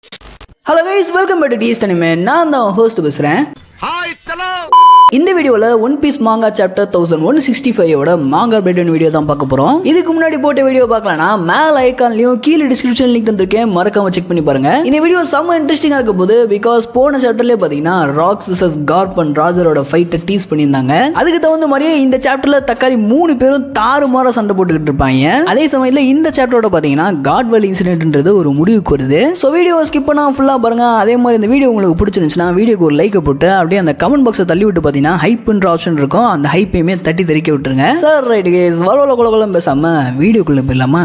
Hello guys, welcome back to DS Anime. நான் தான் host பேசுறேன். ஹாய் चलो. இந்த வீடியோல ஒன் பீஸ் மாங்கா சாப்டர் 1165 ஓட மாங்கா பிரேட்டன் வீடியோ தான் பார்க்க போறோம். இதுக்கு முன்னாடி போட்ட வீடியோ பார்க்கலனா மேல் ஐகான்லயும் கீழ டிஸ்கிரிப்ஷன் லிங்க் தந்திருக்கேன், மறக்காம செக் பண்ணி பாருங்க. இந்த வீடியோ செம்ம இன்ட்ரெஸ்டிங்கா இருக்க போகுது. பிகாஸ் போன சாப்டர்லயே பாத்தீங்கன்னா ராக்ஸ் vs கார்ப் அண்ட் ராஜரோட ஃபைட்டை டீஸ் பண்ணியிருந்தாங்க. அதுக்கு தகுந்த மாதிரியே இந்த சாப்டர்ல தக்காளி 3 பேரும் தாறுமாறா சண்டை போட்டுக்கிட்டு இருப்பாங்க. அதே சமயத்துல இந்த சாப்டரோட பாத்தீங்கன்னா காட்வெல் இன்சிடென்ட்ன்றது ஒரு முடிவுக்கு வருது. ஸோ வீடியோ ஸ்கிப் பண்ணா ஃபுல்லா பாருங்க. அதே மாதிரி இந்த வீடியோ உங்களுக்கு பிடிச்சிருந்துச்சுன்னா வீடியோக்கு ஒரு லைக் போட்டு அப்படியே அந்த கமெண்ட் பாக்ஸை தள்ளி விட்டு பாத்தீங்கன்னா ஹைப்ன்ற ஆப்ஷன் இருக்கும், அந்த ஹைப்பையுமே தட்டி தெறிக்க விட்டுருங்க. சார் ரைட் கேஸ், வளவள குளகுளம் பேசாம வீடியோக்குள்ள போயிடலாமா?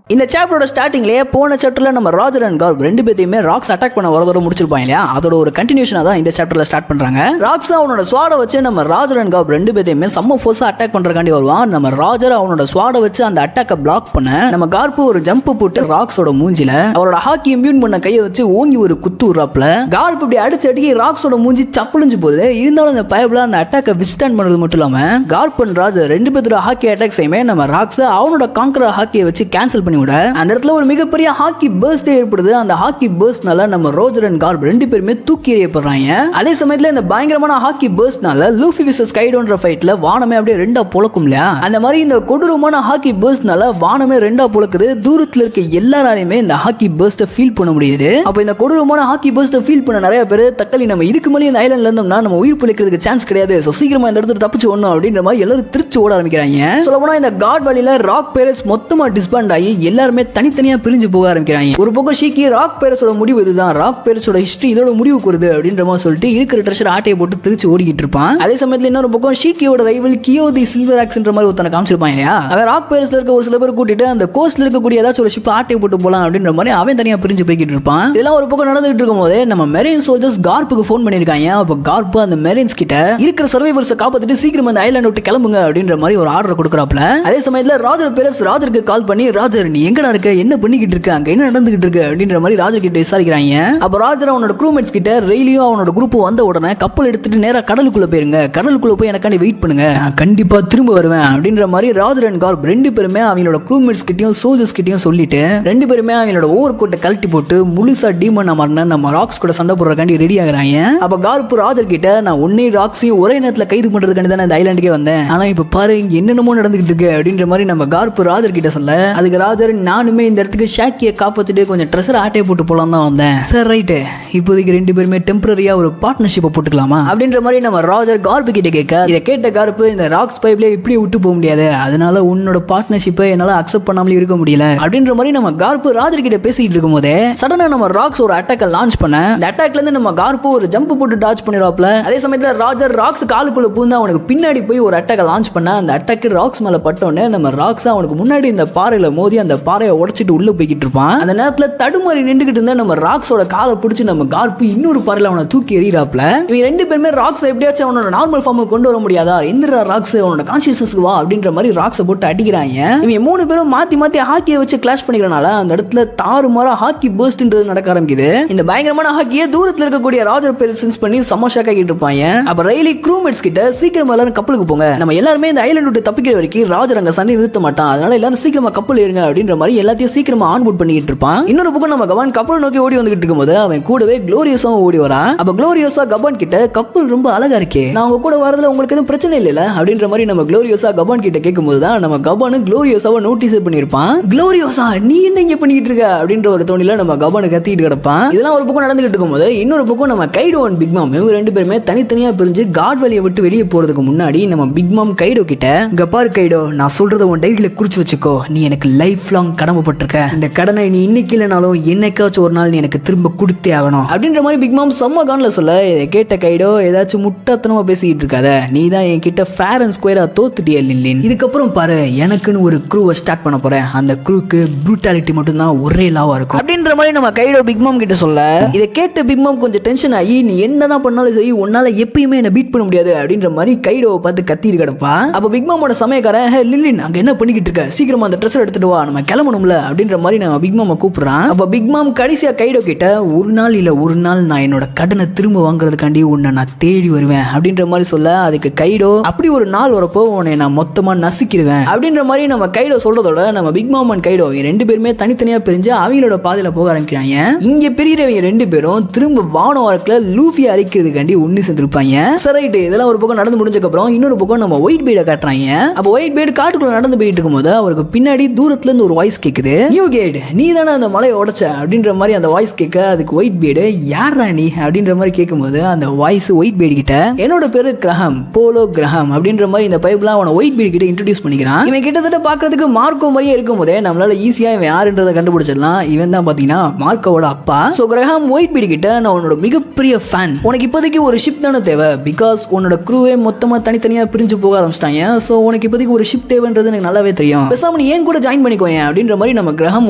இந்த சாப்டரோட ஸ்டார்டிங்லேயே போன சாப்டர்ல நம்ம ராஜர் அண்ட் கார்ப் ரெண்டு பேத்தையுமே ராக்ஸ் அட்டாக் பண்ண வரதோட முடிச்சிருப்பாங்க இல்லையா, அதோட ஒரு கண்டினியூஷனா தான் இந்த சாப்டர்ல ஸ்டார்ட் பண்றாங்க. ராக்ஸ் அவனோட ஸ்வாட வச்சு நம்ம ராஜர் அண்ட் கார்ப் ரெண்டு பேத்தையுமே செம்ம ஃபோர்ஸா அட்டாக் பண்றதுக்காண்டி வருவான். நம்ம ராஜர் அவனோட ஸ்வாட வச்சு அந்த அட்டாக்கை பிளாக் பண்ண நம்ம கார்ப் ஒரு ஜம்ப் போட்டு ராக்ஸோட மூஞ்சில அவரோட ஹாக்கி இம்யூன் பண்ண கையை வச்சு ஓங்கி ஒரு குத்து விடுறாப்ல. கார்ப் இப்படி அடிச்சு அடிக்கி ராக்ஸோட மூஞ்சி சப்புளிஞ்சு போகுது. இருந்தாலும் அந்த பயபிள அந்த அட்டாக்கை விஸ்டாண்ட் பண்றது மட்டும் இல்லாம கார்ப் அண்ட் ராஜர் ரெண்டு பேரோட ஹாக்கி அட்டாக்ஸையுமே நம்ம ராக்ஸ் அவனோட காங்கர ஹாக்கியை வச்சு கேன்சல் பண்ணி விட அந்த இடத்துல ஒரு மிகப்பெரிய ஹாக்கி பர்ஸ்ட் ஏற்படுது. அந்த ஹாக்கி பர்ஸ்ட்னால நம்ம ரோஜர் அண்ட் கார்ப் ரெண்டு பேருமே தூக்கி எறியப்படுறாங்க. அதே சமயத்துல இந்த பயங்கரமான ஹாக்கி பர்ஸ்ட்னால லூஃபி விசஸ் கைடோன்ற ஃபைட்ல வானமே அப்படியே ரெண்டா புலக்கும் இல்லையா, அந்த மாதிரி இந்த கொடூரமான ஹாக்கி பர்ஸ்ட்னால வானமே ரெண்டா புலக்குது. தூரத்துல இருக்க எல்லாராலையுமே இந்த ஹாக்கி பர்ஸ்ட்டை ஃபீல் பண்ண முடியுது. அப்ப இந்த கொடூரமான ஹாக்கி பர்ஸ்ட்டை ஃபீல் பண்ண நிறைய பேர் தக்காளி நம்ம இதுக்கு மேலே இந்த ஐலண்ட்ல இருந்தோம்னா நம்ம உயிர் பிழைக்கிறதுக்கு சான்ஸ் கிடையாது, சோ சீக்கிரமா இந்த இடத்துல தப்பிச்சு ஓடணும் அப்படின்ற மாதிரி எல்லாரும் திருச்சி ஓட ஆரம்பிக்கிறாங்க. சொல்ல போனா இந்த காட் வேலியில ராக் பேரட்ஸ் மொத்தமா டிஸ்பாண்ட் ஆகி எல்லாருமே தனித்தனியா பிரிஞ்சு போக ஆரம்பிக்கிறாங்க. ஒரு பக்கம் ஷீக்கி ராக் பேரட்ஸோட முடிவு இதுதான், ராக் பேரட்ஸோட ஹிஸ்டரி இதோட முடிவுக்கு வருது அப்படின்ற மாதிரி சொல்லிட்டு இருக்கிற ட்ரெஷர் ஆட்டையை போட்டு திருச்சி ஓடிக்கிட்டு இருப்பான். அதே சமயத்துல இன்னொரு பக்கம் ஷீக்கியோட ரைவல் கியோ தி சில்வர் ஆக்ஸ்ன்ற மாதிரி ஒருத்தனை காமிச்சிருப்பாங்க இல்லையா, அவன் ராக் பேரட்ஸ்ல இருக்க ஒரு சில பேர் கூட்டிட்டு அந்த கோஸ்ட்ல இருக்கக்கூடிய ஏதாச்சும் ஒரு ஷிப் ஆட்டையை போட்டு போலாம் அப்படின்ற மாதிரி அவன் தனியா பிரிஞ்சு போய்கிட்டு இருப்பான். இதெல்லாம் ஒரு பக்கம் நடந்துகிட்டு இருக்கும் போதே நம்ம மெரைன் சோல்ஜர்ஸ் கார்ப்புக்கு ஃபோன் பண்ணிருக்காங்க. அப்ப கார்ப் அந்த மெரைன்ஸ் கிட்ட இருக்கிற சர்வைவர்ஸை காப்பாத்திட்டு சீக்கிரம் அந்த ஐலாண்ட் விட்டு கிளம்புங்க அப்படின்ற மாதிரி ஒரு ஆர்டர் கொடுக்குறாப்ல. அதே சமயத்துல ராஜர் பேரஸ் ராஜருக்கு கால் பண்ணி ராஜர் நீ எங்கடா இருக்க, என்ன பண்ணிக்கிட்டு இருக்க, அங்க என்ன நடந்துகிட்டு இருக்கு அப்படின்ற மாதிரி ராஜர் கிட்ட விசாரிக்கிறாங்க. அப்ப ராஜர் அவனோட க்ரூமேட்ஸ் கிட்ட ரெயிலியும் அவனோட குரூப் வந்த உடனே கப்பல் எடுத்துட்டு நேரா கடலுக்குள்ள போயிருங்க, கடலுக்குள்ள போய் எனக்காண்டி வெயிட் பண்ணுங்க, கண்டிப்பா திரும்ப வருவேன் அப்படின்ற மாதிரி ராஜர் அண்ட் கார்ப் ரெண்டு பேருமே அவங்களோட க்ரூமேட்ஸ் கிட்டயும் சோல்ஜர்ஸ் கிட்டயும் சொல்லிட்டு ரெண்டு பேருமே அவங்களோட ஓவர் கோட்டை கழட்டி போட்டு முழுசா டீமன் மாறின நம்ம ராக்ஸ் கூட சண்டை போடுறதுக்காண்டி ரெடி ஆகுறாங்க. அப்ப கார்ப் ராஜர் கிட்ட நான் ஒன்னே ராக்ஸையும் ஒரே நேரத்துல கைது பண்றதுக்காண்டி தான் இந்த ஐலாண்டுக்கே வந்தேன், ஆனா இப்ப பாரு இங்க என்னென்னமோ நடந்துகிட்டு இருக்கு அப்படின்ற மாதிரி நம்ம கார்ப் ராஜர் கிட்ட சொல்ல, அதுக்கு ராஜர் நானுமே இந்த இடத்துக்கு ஷாக்கியை காப்பாத்திட்டு கொஞ்சம் ட்ரெஷர் ஆட்டையை போட்டு போலாம் தான் வந்தேன். சார் ரைட்டு, இப்போதைக்கு ரெண்டு பேருமே டெம்பரரியா ஒரு பார்ட்னர்ஷிப்பை போட்டுக்கலாமா அப்படின்ற மாதிரி நம்ம ராஜர் கார்ப் கிட்ட கேட்க, இதை கேட்ட கார்ப் இந்த ராக்ஸ் பைப்ல இப்படி விட்டு போக முடியாது, அதனால உன்னோட பார்ட்னர்ஷிப்பை என்னால அக்செப்ட் பண்ணாமலே இருக்க முடியல அப்படின்ற மாதிரி நம்ம கார்ப் ராஜர் கிட்ட பேசிட்டு இருக்கும் போதே சடனா நம்ம ராக்ஸ் ஒரு அட்டாக்கை லான்ச் பண்ண, இந்த அட்டாக்ல இருந்து நம்ம கார்ப் ஒரு ஜம்ப் போட்டு டாச் பண்ணிடுவாப்ல. அதே சமயத்துல ராஜர் ராக்ஸ் காலுக்குள்ள பூந்து அவனுக்கு பின்னாடி போய் ஒரு அட்டாக்கை லான்ச் பண்ண, அந்த அட்டாக் ராக்ஸ் மேல பட்டோன்னே நம்ம ராக்ஸ் அவனுக்கு முன்னாடி இந்த பாறையில மோதி அந்த பாறையை உடைச்சிட்டு உள்ள போய்கிட்டு இருப்பான். அந்த நேரத்துல தடுமாறி நின்றுகிட்டு இருந்தா நம்ம ராக்ஸோட காலை பிடிச்சி நம்ம கார்ப் இன்னொரு பாறையில அவனை தூக்கி எறிறாப்ல. இவங்க ரெண்டு பேருமே ராக்ஸ் எப்படியாச்சும் அவனோட நார்மல் ஃபார்முக்கு கொண்டு வர முடியாதா, எந்திரா ராக்ஸ் அவனோட கான்சியஸ்னஸ்க்கு வா அப்படின்ற மாதிரி ராக்ஸை போட்டு அடிக்கிறாங்க. இவங்க மூணு பேரும் மாத்தி மாத்தி ஹாக்கியை வச்சு கிளாஷ் பண்ணிக்கிறனால அந்த இடத்துல தாறுமாறா ஹாக்கி பர்ஸ்ட்ன்றது நடக்க ஆரம்பிக்குது. இந்த பயங்கரமான ஹாக்கியை தூரத்துல இருக்கக்கூடிய ராஜர் பேர் சென்ஸ் பண்ணி சமஷாக் ஆகிட்டு இருப்பாங்க. அப்ப ரயிலி க்ரூமேட்ஸ் கிட்ட சீக்கிரமா எல்லாரும் கப்பலுக்கு போங்க, நம்ம எல்லாருமே இந்த ஐலாண்ட் விட்டு தப்பிக்கிற வரைக்கும் ராஜர் அங்க சண்டை நிறுத்த மாட்டான், அதனால எல்லாரும் சீக்கிரமா கப்பல் ஏறுங்க அப்படின்ற மாதிரி எல்லாத்தையும் சீக்கிரமா ஆன்போர்ட் பண்ணிட்டு இருப்பான். இன்னொரு பக்கம் நம்ம கவான் கப்பல் நோக்கி ஓடி வந்துகிட்டு இருக்கும்போது அவன் கூடவே குளோரியோஸா ஓடி வரா. அப்ப குளோரியோஸா கபான் கிட்ட கப்பல் ரொம்ப அழகா இருக்கே, நான் உங்க கூட வரதுல உங்களுக்கு எதுவும் பிரச்சனை இல்லைல அப்படின்ற மாதிரி நம்ம குளோரியோஸா கபான் கிட்ட கேட்கும்போது தான் நம்ம கபானு குளோரியோஸாவை நோட்டீஸ் பண்ணிருப்பான். குளோரியோஸா நீ என்ன இங்க பண்ணிட்டு இருக்க அப்படின்ற ஒரு தோணில நம்ம கபானு கத்திட்டு கிடப்பான். இதெல்லாம் ஒரு பக்கம் நடந்துகிட்டு இருக்கும்போது இன்னொரு பக்கம் நம்ம கைடோ அண்ட் பிக் மாம் இவங்க ரெண்டு பேருமே தனித்தனியா பிரிஞ்சு காட் வேலியை விட்டு வெளியே போறதுக்கு முன்னாடி நம்ம பிக் மாம் கைடோ கிட்ட, கபார் கைடோ நான் சொல்றத உன் டைரியில குறிச்சு வச்சுக்கோ, நீ எனக்கு லைஃப் லாங் கடமைப்பட்டிருக்க. இந்த கடனை நீ இன்னைக்கு இல்லைனாலும் என்னைக்காச்சும் ஒரு நாள் நீ எனக்கு திரும்ப கொடுத்தே ஆகணும் அப்படின்ற மாதிரி பிக் மாம் செம்ம கான்ல சொல்ல, இதை கேட்ட கைடோ ஏதாச்சும் முட்டாத்தனமா பேசிக்கிட்டு இருக்காத, நீ தான் என்கிட்ட ஃபேர் அண்ட் ஸ்கொயரா தோத்துட்டிய லின். இதுக்கப்புறம் பாரு எனக்குன்னு ஒரு க்ரூவை ஸ்டார்ட் பண்ண போறேன், அந்த க்ரூக்கு ப்ரூட்டாலிட்டி மட்டும் தான் ஒரே லாவா இருக்கும் அப்படின்ற மாதிரி நம்ம கைடோ பிக் மாம் கிட்ட சொல்ல, இதை கேட்ட பிக் மாம் கொஞ்சம் டென்ஷன் ஆகி, நீ என்னதான் பண்ணாலும் சரி உன்னால எப்பயுமே என்ன பீட் பண்ண முடியாது அப்படின்ற மாதிரி கைடோவை பார்த்து கத்திட்டு கிடப்பா. அப்ப பிக் மாமோட சமயக்காரன், ஹே லில்லின் அங்க என்ன பண்ணிக்கிட்டு இருக்க, சீக்கிரமா அந்த ட்ரெஸ் எடுத்துட்டு வா நம்ம கிளம்பணும்ல அப்படின்ற மாதிரி நம்ம பிக் மாம கூப்பிடுறான். அப்ப பிக் மாம் கடைசியா கைடோ கிட்ட, ஒரு நாள் இல்ல ஒரு நாள் நான் என்னோட கடனை திரும்ப வாங்குறதுக்காண்டி உன்னை நான் தேடி வருவேன் அப்படின்ற மாதிரி சொல்ல, அதுக்கு கைடோ அப்படி ஒரு நாள் வரப்போ உன்னை நான் மொத்தமா நசுக்கிடுவேன் அப்படின்ற மாதிரி நம்ம கைடோ சொல்றதோட நம்ம பிக் மாம் அண்ட் கைடோ ரெண்டு பேருமே தனித்தனியா பிரிஞ்சு அவங்களோட பாதையில போக ஆரம்பிக்கிறாங்க. இங்க பிரிகிறவங்க ரெண்டு பேரும் திரும்ப வான வாரத்துல லூஃபியை அழிக்கிறதுக்காண்டி ஒண்ணு சேர்ந்துருப்பாங்க. சரி, இதெல்லாம் ஒரு பக்கம் நடந்து முடிஞ்சதுக்கு அப்புறம் இன்னொரு பக்கம் நம்ம ஒயிட் பீடை காட்டுறாங்க. அப்ப ஒயிட் பீட் காட்டுக்குள்ள நடந்து போயிட்டு இருக்கும்போது அவருக்கு பின்னாடி தூரத்துல இருந்து ஒரு வாய்ஸ் கேக்குது, நியூ கேட் நீ தானே அந்த மலையை உடைச்ச அப்படின்ற மாதிரி அந்த வாய்ஸ் கேட்க, அதுக்கு ஒயிட் பீடு யாரா நீ அப்படின்ற மாதிரி கேட்கும்போது அந்த வாய்ஸ் ஒயிட் பீடு கிட்ட, என்னோட பேரு கிரஹாம், போலோ கிரஹாம் அப்படின்ற மாதிரி இந்த பைப்லாம் அவனை ஒயிட் பீடு கிட்ட இன்ட்ரோடியூஸ் பண்ணிக்கிறான். இவன் கிட்டத்தட்ட பாக்குறதுக்கு மார்க்கோ மாதிரியே இருக்கும் போதே நம்மளால ஈஸியா இவன் யாருன்றதை கண்டுபிடிச்சிடலாம். இவன் தான் பாத்தீங்கன்னா மார்க்கோட அப்பா. சோ கிரஹாம் ஒயிட் பீடு கிட்ட, நான் உன்னோட மிகப்பெரிய ஃபேன், உனக்கு இப்போதைக்கு ஒரு ஷிப் தானே தேவை, பிகாஸ் உன்னோட க்ரூவே மொத்தமா தனித்தனியா பிரிஞ்சு போக ஆரம்பிச்சிட்டாங்க. சோ உனக்கு இப்போதைக்கு ஒரு ஷிப் தேவைன்றது எனக்கு நல்லாவே தெரியும், பேசாம நீ ஏன் கூட ஜாயின் பண்ணிக்கோங்க அப்படின்ற மாதிரி நம்ம கிரஹாம்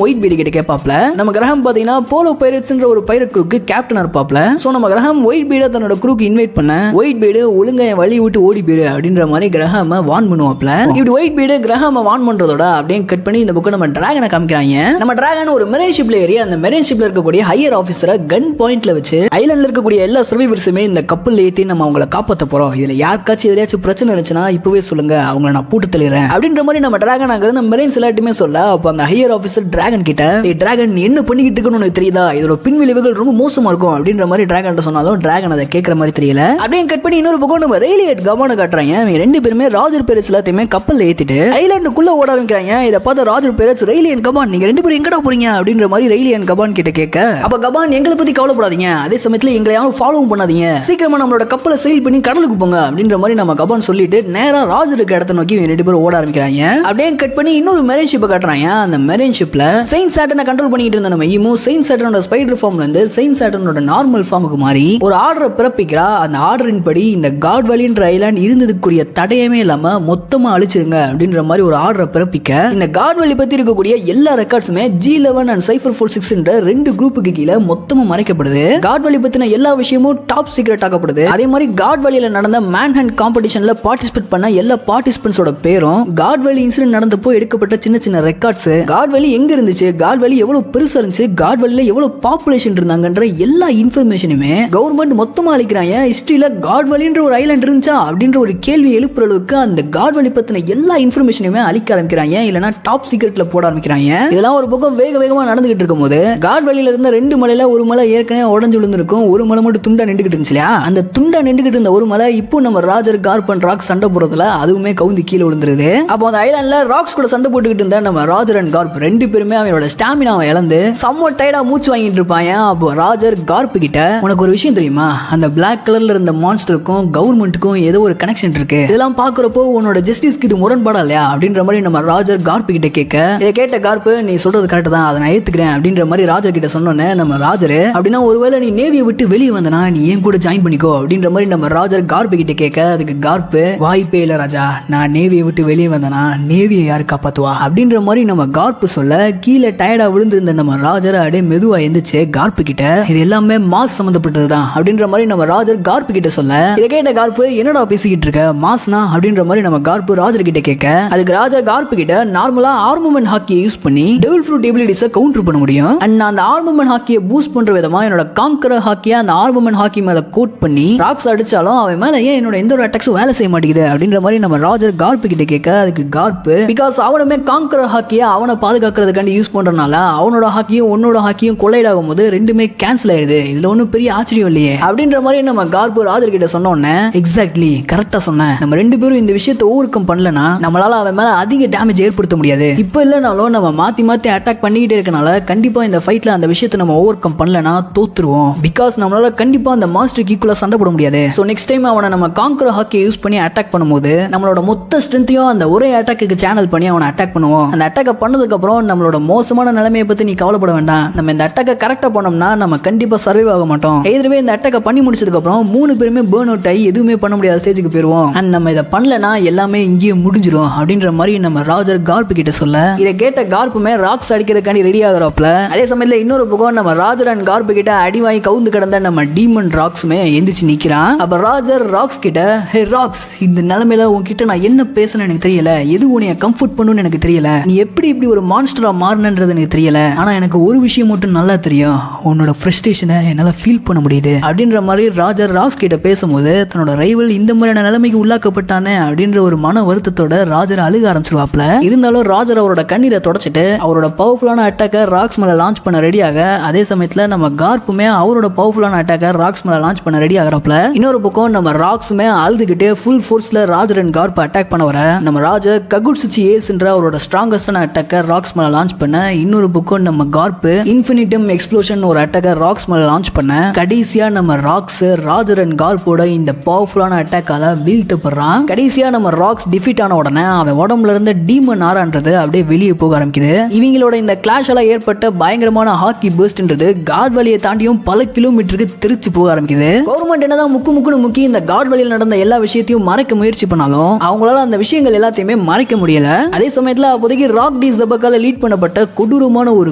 ஒயிட் பீடு கிட்ட கேட்பாப்ல. நம்ம கிரஹாம் பாத்தீங்கன்னா போலோ பைரட்ஸ்ன்ற ஒரு பைரட் க்ரூக்கு கேப்டனா இருப்பாப்ல. சோ நம்ம கிரஹாம் ஒயிட் பீட தன்னோட க்ரூக்கு இன்வைட் பண்ண, ஒயிட் பீடு ஒழுங்கா என் வழி விட்டு ஓடி போயிரு அப்படின்ற மாதிரி கிரஹாம வார்ன் பண்ணுவாப்ல. இப்படி ஒயிட் பீடு கிரஹாம வார்ன் பண்றதோட அப்படியே கட் பண்ணி இந்த பக்கம் நம்ம டிராகனை காமிக்கிறாங்க. நம்ம டிராகன் ஒரு மெரைன் ஷிப்ல ஏறி அந்த மெரைன் ஷிப்ல இருக்கக்கூடிய ஹையர் ஆபீசரை கன் பாயிண்ட்ல வச்சு ஐலண்ட்ல இருக்கக்கூடிய எல்லா சர்வைவர்ஸுமே இந்த கப்பல்ல ஏத்தி நம்ம அவங்கள காப்பாத்த போறோம், இதுல யாருக்காச்சும் எதையாச்சும் பிரச்சனை இருந்துச்சுன்னா இப்பவே சொல்லுங்க, அவங்கள நான் பூட்டு தள்ளிடுறேன் அப்படின்ற மாதிரி நம்ம டிராகன் அங்க இருந்து மெரைன்ஸ் எல்லாத்தையுமே சொல்ல, அப்ப அந்த ஹையர் ஆபீசர் டிராகன் கிட்ட, டிராகன் நீ என்ன பண்ணிக்கிட்டு இருக்குன்னு உனக்கு தெரியுதா, இதோட பின்விளைவுகள் ரொம்ப மோசமா இருக்கும் அப்படின்ற மாதிரி டிராகன் சொன்னாலும் டிராகன் அதை கேட்கற மாதிரி தெரியல. அப்படியே கட் பண்ணி இன்னொரு பக்கம் நம்ம ரெய்லியட் கபானை காட்டுறாங்க. இவங்க ரெண்டு பேருமே ராஜர் பேரஸ் எல்லாத்தையுமே கப்பல்ல ஏத்திட்டு ஐலாண்டுக்குள்ள ஓட ஆரம்பிக்கிறாங்க. இதை பார்த்து ராஜர் பேரஸ், ரெய்லியன் கபான் நீங்க ரெண்டு பேரும் எங்கடா போறீங்க அப்படின்ற மாதிரி ரெய்லியன் கபான் கிட்ட கேட்க, அப்ப கபான் எங்களை பத்தி கவலைப்படாதீங்க, அதே சமயத்துல எங்களை யாரும் ஃபாலோ பண்ணாதீங்க, சீக்கிரமா நம்மளோட கப்பலை செயில் பண்ணி கடலுக்கு போங்க அப்படின்ற மாதிரி நம்ம கபான் சொல்லிட்டு நேரா ராஜருக்கு இடத்த நோக்கி ரெண்டு பேரும் ஓட ஆரம்பிக்கிறாங்க. அப்படியே கட் பண்ணி இன்னொரு மெரைன் ஷிப்பை காட்டுறாங்க. அந்த மெரைன் ஷிப்ல செயின்ட் சாட்டனை கண்ட்ரோல் பண்ணிட்டு இருந்த நம்ம ஈமு செயின்ட் சாட்டனோட ஸ்பைடர் ஃபார்ம்ல இருந்து செயின்ட் சாட்டனோட நார்மல் ஃபார்முக்கு மாறி ஒரு ஆர்டரை பிறப்பிக்கிறா. அந்த ஆர்டரின் படி இந்த காட் வேலின்ற ஐலாண்ட் இருந்ததுக்குரிய தடையமே இல்லாம மொத்தமா அழிச்சிருங்க அப்படின்ற மாதிரி ஒரு ஆர்டரை பிறப்பிக்க, இந்த காட் வேலி பத்தி இருக்கக்கூடிய எல்லா ரெக்கார்ட்ஸுமே G11 அண்ட் Cypher 46 ரெண்டு குரூப்புக்கு கீழே மொத்தமா மறைக்கப்படுது. காட் வேலி பத்தின எல்லா விஷயமும் டாப் சீக்ரெட் ஆக்கப்படுது. அதே மாதிரி காட் வேலியில நடந்த மேன் ஹண்ட் காம்படிஷன்ல பார்ட்டிசிபேட் பண்ண எல்லா பார்ட்டிசிபென்ட்ஸோட பேரும், காட் வேலி இன்சிடென்ட் நடந்தப்போ எடுக்கப்பட்ட சின்ன சின்ன ரெக்கார்ட்ஸ், காட் வேலி எங்க இருந்துச்சு, காட் வேலி எவ்வளவு பெருசா இருந்துச்சு, காட் வேலில எவ்வளவு பாப்புலேஷன் இருந்தாங்கன்ற எல்லா இன்ஃபர்மேஷனுமே கவர்மெண்ட் மொத்தமா அளிக்கிறாங்க. ஹிஸ்டரியில காட் வேலின்ற ஒரு ஐலாண்ட் இருந்துச்சா அப்படின்ற ஒரு கேள்வி எழுப்புற அளவுக்கு அந்த காட் வேலி பத்தின எல்லா இன்ஃபர்மேஷனுமே அளிக்க ஆரம்பிக்கிறாங்க, இல்லனா டாப் சீக்ரெட்ல போட ஆரம்பிக்கிறாங்க. இதெல்லாம் ஒரு பக்கம் வேக வேகமா நடந்துகிட்டு இருக்கும்போது காட் வேலியில இருந்த ரெண்டு மலையில ஒரு மலை ஏற்கனவே உடஞ்சு விழுந்திருக்கும், ஒரு மலை மட்டும் துண்டா நின்றுகிட்டு இருந்துச்சு இல்லையா, அந்த துண்டா நின்றுகிட்டு இருந்த ஒரு மலை இப்போ நம்ம ராஜர் கார்ப் அண்ட் ராக் சண்டை போடுறதுல அதுவுமே கவுந்து கீழே விழுந்துருது. அப்போ அந்த ஐலாண்ட்ல ராக்ஸ் கூட சண்டை போட்டுக்கிட்டு இருந்த நம்ம ராஜர் அண்ட் கார்ப் ரெண்டு பேருமே அவனோட ஸ்டாமினாவை இழந்து செம்ம டயர்டா மூச்சு வாங்கிட்டு இருப்பாங்க. அப்போ ராஜர் கார்ப் கிட்ட, உனக்கு ஒரு விஷயம் தெரியுமா, அந்த பிளாக் கலர்ல இருந்த மான்ஸ்டருக்கும் கவர்மெண்ட்டுக்கும் ஏதோ ஒரு கனெக்ஷன் இருக்கு, இதெல்லாம் பாக்குறப்போ உன்னோட ஜஸ்டிஸ்க்கு இது முரண்பாடா இல்லையா அப்படின்ற மாதிரி நம்ம ராஜர் கார்ப் கிட்ட கேட்க, இதை கேட்ட கார்ப், நீ சொல்றது கரெக்ட் தான், அதை நான் ஏத்துக்கிறேன் அப்படின்ற மாதிரி ராஜர் கிட்ட சொன்னோன்னே நம்ம ராஜர், அப்படின்னா ஒருவேளை நீ நேவியை விட்டு வெளியே வந்தனா நீ ஏன் கூட ஜாயின் பண்ணிக்கோ அப்படின்ற மாதிரி நம்ம ராஜர் கார்ப் கிட்ட கேட்க, அதுக்கு கார்ப், வாய்ப்பே இல்ல ராஜா, நான் நேவியை விட்டு வெளியே வந்தனா நேவியை யாரு காப்பாத்துவா அப்படின்ற மாதிரி நம்ம கார்ப் சொல்ல, கீழே டயர்டா விழுந்திருந்த நம்ம ராஜர் அப்படியே மெதுவா எந்திரிச்சு கார்ப் கிட்ட, இது எல்லாமே மாஸ் சம்பந்தப்பட்டதுதான் அப்படின்ற மாதிரி நம்ம ராஜர் கார்ப் கிட்ட சொல்ல, இதை கேட்ட கார்ப், என்னடா பேசிக்கிட்டு இருக்க, மாஸ்னா அப்படின்ற மாதிரி நம்ம கார்ப் ராஜர் கிட்ட கேட்க, அதுக்கு ராஜர் கார்ப் கிட்ட, நார்மலா ஆர்மமெண்ட் ஹாக்கியை யூஸ் பண்ணி டெவில் ஃப்ரூட் எபிலிட்டிஸை கவுண்டர் பண்ண முடியும், அண்ட் அந்த ஆர்மமெண்ட் ஹாக்கியை பூஸ்ட் பண்ற விதமா என்னோட காங்கரர் ஹாக்கியை அந்த ஆர்மமெண்ட் ஹாக்கி மேல கோட் பண்ணி ராக்ஸ் அடிச்சாலும் அவன் மேல ஏன் என்னோட எந்த ஒரு அட்டாக்ஸும் வேலை செய்ய மாட்டேங்குது அப்படின்ற மாதிரி நம்ம ராஜர் கார்ப் கிட்ட கேட்க, அதுக்கு கார்ப், பிகாஸ் அவனுமே காங்கரர் ஹாக்கியை அவனை பாதுகாக்கிறதுக்காண்டி யூஸ் பண்றதுனால அவனோட ஹாக்கியும் உன்னோட ஹாக்கியும் கொள்ளைட் ஆகும் போது ரெண்டுமே கேன்சல் ஆயிருது, இதுல ஒன்னும் பெரிய ஆச்சரியம் இல்லையே அப்படின்ற மாதிரி நம்ம கார்ப் ராஜர் கிட்ட சொன்னோன்னே, எக்ஸாக்ட்லி கரெக்டா சொன்னேன், நம்ம ரெண்டு பேரும் இந்த விஷயத்தை ஓவர் கம் பண்ணலனா நம்மளால அவன் மேல அதிக டேமேஜ் ஏற்படுத்த முடியாது, இப்ப இல்லைனாலும் நம்ம மாத்தி மாத்தி அட்டாக் பண்ணிக்கிட்டே இருக்கனால கண்டிப்பா இந்த ஃபைட்ல அந்த விஷயத்தை நம்ம ஓவர் கம் பண்ணலனா தோத்துருவோம், பிகாஸ் நம்மளால கண்டிப்பா அந்த மாஸ்டருக்கு ஈக்குவலா சண்டை போட முடியாது. சோ நெக்ஸ்ட் டைம் அவனை நம்ம காங்கரர் ஹாக்கியை யூஸ் பண்ணி அட்டாக் பண்ணும்போது நம்மளோட மொத்த ஸ்ட்ரென்த்தையும் அந்த ஒரே அட்டாக்கு சேனல் பண்ணி அவனை அட்டாக் பண்ணுவோம், அந்த அட்டாக்கை பண்ணதுக்கு அப்புறம் நம்மளோட மோசமான நிலைமையை பத்தி நீ கவலைப்பட வேண்டாம். நம்ம இந்த அட்டாக்கை கரெக்டா பண்ணோம்னா நம்ம கண்டிப்பா சர்வைவ் ஆக மாட்டோம். எதிரவே இந்த அட்டாக்கை பண்ணி முடிச்சதுக்கு அப்புறம் 3 பேருமே பர்ன் அவுட் ஆகி எதுவுமே பண்ண முடியாத ஸ்டேஜுக்கு போயிருவோம். அண்ட் நம்ம இதை பண்ணலனா எல்லாமே இங்கேயே முடிஞ்சிடும் அப்படின்ற மாதிரி நம்ம ராஜர் கார்ப் கிட்ட சொல்ல, இதை கேட்ட கார்ப்புமே ராக்ஸ் அடிக்கிறதுக்காண்டி ரெடி ஆகுறாப்ல. அதே சமயத்துல இன்னொரு பக்கம் நம்ம ராஜர் அண்ட் கார்ப் கிட்ட அடி வாங்கி கவுந்து கிடந்த நம்ம டீமன் ராக்ஸுமே எந்திரிச்சு நிக்கிறான். அப்ப ராஜர் ராக்ஸ் கிட்ட, ஹே ராக்ஸ், இந்த நிலைமையில உன்கிட்ட நான் என்ன பேசணும்னு எனக்கு தெரியல, எது உன்னைய கம்ஃபர்ட் பண்ணுன்னு எனக்கு தெரியல, நீ எப்படி இப்படி ஒரு மான்ஸ்டரா மாறினன்றது எனக்கு தெரியல, ஆனா எனக்கு ஒரு விஷயம் மட்டும் நல்லா தெரியும், உன்னோட ஃப்ரஸ்ட்ரேஷனை என்னால ஃபீல் பண்ண முடியுது அப்படின்ற மாதிரி ராஜர் ராக்ஸ் கிட்ட பேசும்போது தன்னோட ரைவல் இந்த மாதிரியான நிலைமைக்கு உள்ளாக்கப்பட்டானே அப்படின்ற ஒரு மன வருத்தத்தோட ராஜர் அழுக ஆரம்பிச்சிருவாப்ல. இருந்தாலும் ராஜர் அவரோட கண்ணீரை தொடச்சிட்டு அவரோட பவர்ஃபுல்லான அட்டாக்கை ராக்ஸ் மேல லான்ச் பண்ண ரெடியாக, அதே சமயத்துல நம்ம கார்ப்புமே அவரோட பவர்ஃபுல்லான அட்டாக்கை ராக்ஸ் மேல லான்ச் பண்ண ரெடி ஆகிறாப்ல. இன்னொரு பக்கம் நம்ம ராக்ஸுமே அழுதுகிட்டே full ஃபோர்ஸ்ல Rajat and corp attack பண்ண வர, நம்ம ராஜர் ககுட்சுச்சி ஏஸ்ன்ற அவரோட ஸ்ட்ராங்கஸ்டான அட்டாக்கை ராக்ஸ் மேல லான்ச் பண்ண, இன்னொரு பக்கம் நம்ம கார்ப் இன்ஃபினிட்டம் எக்ஸ்ப்ளோஷன் ஒரு அட்டாக்கை ராக்ஸ் மேல லான்ச் பண்ண, கடைசியா நம்ம ராக்ஸ் ராஜர் அண்ட் கார்ப்போட இந்த பவர்ஃபுல்லான அட்டாக்கால வீழ்த்தப்படுறான். கடைசியா நம்ம ராக்ஸ் டிஃபீட் ஆன உடனே அவன் உடம்புல இருந்த டீமன் ஆரான்றது அப்படியே வெளியே போக ஆரம்பிக்குது. இவங்களோட இந்த கிளாஷால ஏற்பட்ட பயங்கரமான ஹாக்கி பர்ஸ்ட்ன்றது காட் வழியை தாண்டியும் பல கிலோமீட்டருக்கு திருச்சி போக ஆரம்பிக்குது. கவர்மெண்ட் என்னதான் முக்குன்னு முக்கி இந்த காட் வழியில் நடந்த எல்லா விஷயத்தையும் மறைக்க முயற்சி பண்ணாலும் அவங்களால அந்த விஷயங்கள் எல்லாத்தையுமே மறைக்க முடியல. அதே சமயத்துல அப்போதைக்கு ராக் டி ஜபக்கால லீட் பண்ணப்பட்ட கொடூரமான ஒரு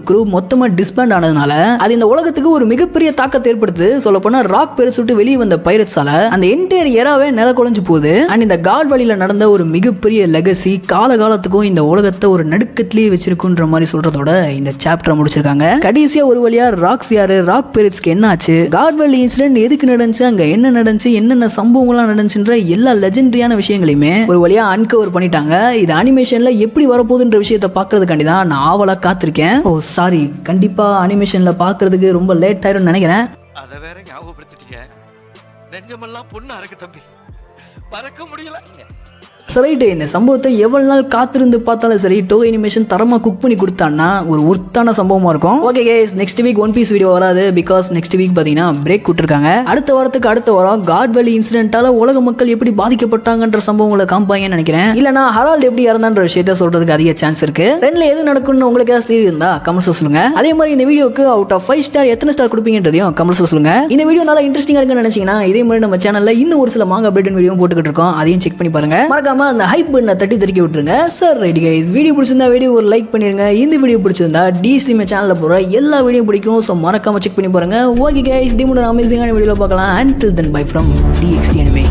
குரூ மொத்தமா டிஸ்பேண்ட் ஆனதுனால அது இந்த உலகத்துக்கு ஒரு மிகப்பெரிய தாக்கத்தை ஏற்படுத்து. சொல்ல போனா ராக் பேரை சுட்டு வெளியே வந்த பைரட்ஸால அந்த என்டையர் எராவே நில குலைஞ்சு போகுது. அண்ட் இந்த காட் வழியில நடந்த ஒரு மிகப்பெரிய லெகசி காலகாலத்துக்கும் இந்த உலகத்தை ஒரு நடுக்கத்திலேயே வச்சிருக்குன்ற மாதிரி சொல்றதோட இந்த சாப்டரை முடிச்சிருக்காங்க. கடைசியா ஒரு வழியா ராக்ஸ் யாரு, ராக் பைரட்ஸ்க்கு என்ன ஆச்சு, காட் வழி இன்சிடென்ட் எதுக்கு நடந்துச்சு, அங்க என்ன நடந்துச்சு, என்னென்ன சம்பவங்கள்லாம் நடந்துச்சுன்ற எல்லா லெஜெண்டரியான விஷயங்களையுமே ஒரு வழியா அன்கவர் பண்ணிட்டாங்க. இது அனிமேஷன்ல எப்படி வரப்போகுதுன்ற விஷயத்தை பார்க்கறதுக்காண்டி தான் நான் ஆவலா காத்திருக்கேன். ஓ சாரி, கண்டிப்பா அனிமேஷன்ல பார்க்கறதுக்கு ரொம்ப லேட் ஆயிரும் நினைக்கிறேன். அத வேற ஞாபகப்படுத்திட்டீங்க. நெஞ்சமெல்லாம் பொண்ணு அறக்கு தம்பி, மறக்க முடியல. சரிட்டு, இந்த சம்பவத்தை எவ்வளவு நாள் காத்திருந்து பார்த்தாலும் சரி டோகை அனிமேஷன் தரமா குக் பண்ணி கொடுத்தான்னா ஒரு ஒர்த்தான சம்பவமா இருக்கும். Okay guys, next week one piece video வராது. பிகாஸ் நெக்ஸ்ட் வீக் பாத்தீங்கன்னா பிரேக் விட்டுருக்காங்க. அடுத்த வாரம் காட் வேலி இன்சிடென்ட்டால உலக மக்கள் எப்படி பாதிக்கப்பட்டாங்கன்ற சம்பவங்களை காமிப்பாங்கன்னு நினைக்கிறேன். இல்லனா ஹரால்ட் எப்படி இறந்தான்ற விஷயத்த சொல்றதுக்கு அதிக சான்ஸ் இருக்கு. ரெண்டுல எது நடக்கும்னு உங்களுக்கு ஏதாவது தெரியும் இருந்தா கமெண்ட்ஸ் சொல்லுங்க. அதே மாதிரி இந்த வீடியோக்கு அவுட் ஆஃப் 5 ஸ்டார் எத்தனை ஸ்டார் கொடுப்பீங்கன்றதையும் கமெண்ட்ஸ் சொல்லுங்க. இந்த வீடியோ நல்லா இன்ட்ரெஸ்டிங்கா இருக்குன்னு நினைச்சீங்கன்னா இதே மாதிரி நம்ம சேனல்ல இன்னும் ஒரு சில மாங்க அப்டேட் வீடியோ போட்டுக்கிட்டு இருக்கோம். அதையும் செக் பண்ணி பாருங்க. மறக்காம அந்த ஹைப் பட்டனை தட்டி தெறிக்க விட்டுருங்க. சார் ரைட் கைஸ், வீடியோ பிடிச்சிருந்தா வீடியோ ஒரு லைக் பண்ணிருங்க. இந்த வீடியோ பிடிச்சிருந்தா டிஸ்லிமே சேனல்ல போற எல்லா வீடியோ பிடிக்கும். ஸோ மறக்காம செக் பண்ணி பாருங்க. ஓகே கைஸ், இது ஒரு அமேசிங்கான வீடியோல பார்க்கலாம். Until then, bye from DXT Anime.